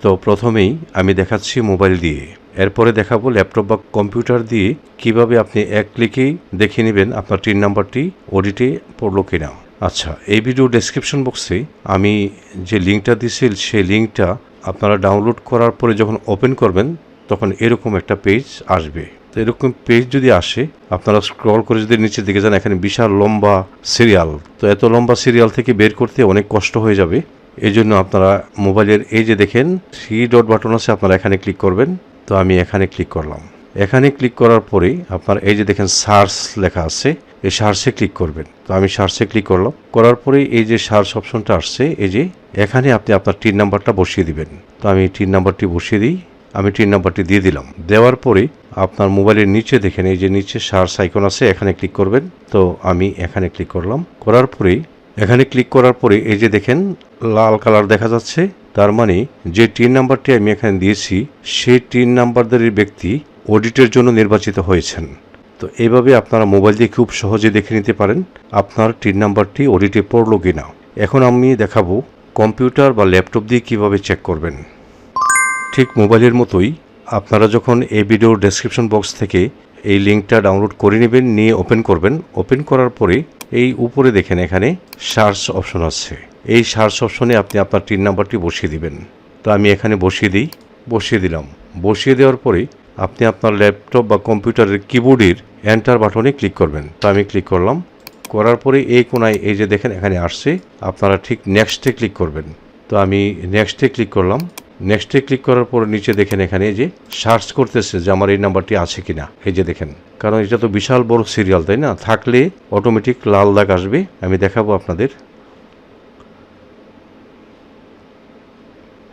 তো প্রথমেই আমি দেখাচ্ছি মোবাইল দিয়ে, এরপরে দেখাবো ল্যাপটপ বা কম্পিউটার দিয়ে কিভাবে আপনি এক ক্লিকেই দেখে নেবেন আপনার টিন নাম্বারটি অডিটে পড়লো কিনা। আচ্ছা, এই ভিডিও ডেসক্রিপশন বক্সে আমি যে লিঙ্কটা দিয়েছি সেই লিঙ্কটা আপনারা ডাউনলোড করার পরে যখন ওপেন করবেন তখন এরকম একটা পেজ আসবে। তো এরকম পেজ যদি আসে, আপনারা স্ক্রল করে যদি নিচের দিকে যান, এখানে বিশাল লম্বা সিরিয়াল। তো এত লম্বা সিরিয়াল থেকে বের করতে অনেক কষ্ট হয়ে যাবে। এই জন্য আপনারা মোবাইলের এই যে দেখেন 3 ডট বাটন আছে, আপনারা এখানে ক্লিক করবেন। তো আমি এখানে ক্লিক করলাম। এখানে ক্লিক করার পরে আপনার এই যে দেখেন সার্চ লেখা আছে, এই সার্চে ক্লিক করবেন। তো আমি সার্চে ক্লিক করলাম। করার পরে এই যে সার্চ অপশনটা আসছে, এই যে এখানে আপনি আপনার টিন নাম্বারটা বসিয়ে দিবেন। তো আমি টিন নাম্বারটি বসিয়ে দিই। আমি টিন নাম্বারটি দিয়ে দিলাম। দেওয়ার পরে আপনার মোবাইলের নিচে দেখেন এই যে নিচে সার্চ আইকন আছে, এখানে ক্লিক করবেন। তো আমি এখানে ক্লিক করলাম। করার পরে এখানে ক্লিক করার পরে এই যে দেখেন লাল কালার দেখা যাচ্ছে, তার মানে যে টিন নাম্বারটি আমি এখানে দিয়েছি সেই টিন নাম্বারধারী ব্যক্তি অডিটের জন্য নির্বাচিত হয়েছেন। তো এইভাবে আপনারা মোবাইল দিয়ে খুব সহজে দেখে নিতে পারেন আপনার টিন নাম্বারটি অডিটে পড়লো কিনা। এখন আমি দেখাবো কম্পিউটার বা ল্যাপটপ দিয়ে কিভাবে চেক করবেন। ঠিক মোবাইলের মতোই আপনারা যখন এই ভিডিওর ডেসক্রিপশন বক্স থেকে এই লিঙ্কটা ডাউনলোড করে নেবেন, নিয়ে ওপেন করবেন। ওপেন করার পরে এই উপরে দেখেন এখানে সার্চ অপশন আছে, এই সার্চ অপশনে আপনি আপনার টিন নাম্বারটি বসিয়ে দিবেন। তো আমি এখানে বসিয়ে দিলাম। বসিয়ে দেওয়ার পরে আপনি আপনার ল্যাপটপ বা কম্পিউটারের কিবোর্ডের এন্টার বাটনে ক্লিক করবেন। তো আমি ক্লিক করলাম। করার পরে এই কোনায় এই যে দেখেন এখানে আসছে, আপনারা ঠিক নেক্সটে ক্লিক করবেন। তো আমি নেক্সটে ক্লিক করলাম। নেক্সটে ক্লিক করার পর নিচে দেখেন এখানে যে সার্চ করতেছে যে আমার এই নাম্বারটি আছে কিনা। এই যে দেখেন, কারণ এটা তো বিশাল বড় সিরিয়াল, তাই না? থাকলে অটোমেটিক লাল দাগ আসবে। আমি দেখাবো আপনাদের।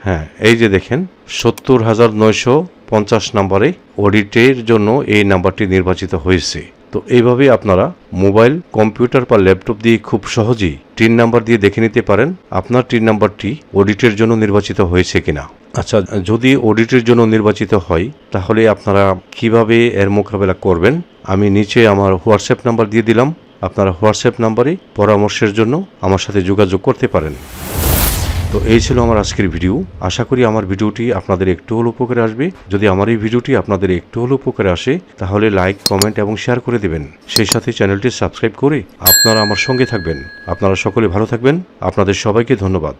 হ্যাঁ, এই যে দেখেন 70,950 নম্বরে অডিটের জন্য এই নাম্বারটি নির্বাচিত হয়েছে। তো এইভাবে আপনারা মোবাইল, কম্পিউটার বা ল্যাপটপ দিয়ে খুব সহজেই টিন নাম্বার দিয়ে দেখে নিতে পারেন আপনার টিন নাম্বারটি অডিটের জন্য নির্বাচিত হয়েছে কিনা। আচ্ছা, যদি অডিটের জন্য নির্বাচিত হয় তাহলে আপনারা কিভাবে এর মোকাবেলা করবেন আমি নিচে আমার হোয়াটসঅ্যাপ নাম্বার দিয়ে দিলাম। আপনারা হোয়াটসঅ্যাপ নাম্বারে পরামর্শের জন্য আমার সাথে যোগাযোগ করতে পারেন। তো এই ছিল আমার আজকের ভিডিও। আশা করি আমার ভিডিওটি আপনাদের একটু হলেও উপকারে আসবে। যদি আমার এই ভিডিওটি আপনাদের একটু হলেও উপকারে আসে তাহলে লাইক, কমেন্ট এবং শেয়ার করে দেবেন। সেই সাথে চ্যানেলটি সাবস্ক্রাইব করে আপনারা আমার সঙ্গে থাকবেন। আপনারা সকলে ভালো থাকবেন। আপনাদের সবাইকে ধন্যবাদ।